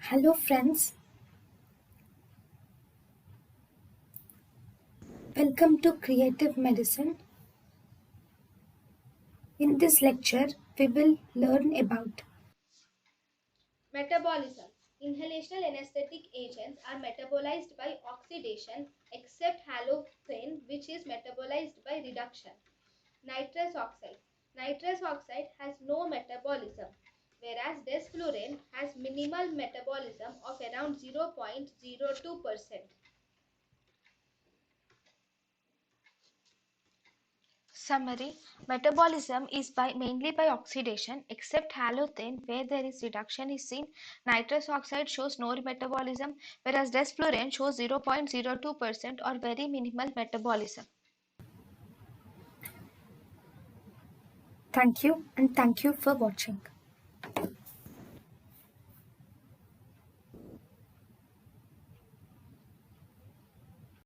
Hello friends, welcome to Creative Medicine. In this lecture, we will learn about Metabolism. Inhalational anesthetic agents are metabolized by oxidation except halothane, which is metabolized by reduction. Nitrous oxide. Nitrous oxide has no metabolism, whereas desflurane has minimal metabolism of around 0.02%. Summary. Metabolism is mainly by oxidation, except halothane where there is reduction is seen. Nitrous oxide shows no metabolism, whereas desflurane shows 0.02% or very minimal metabolism. thank you and thank you for watching.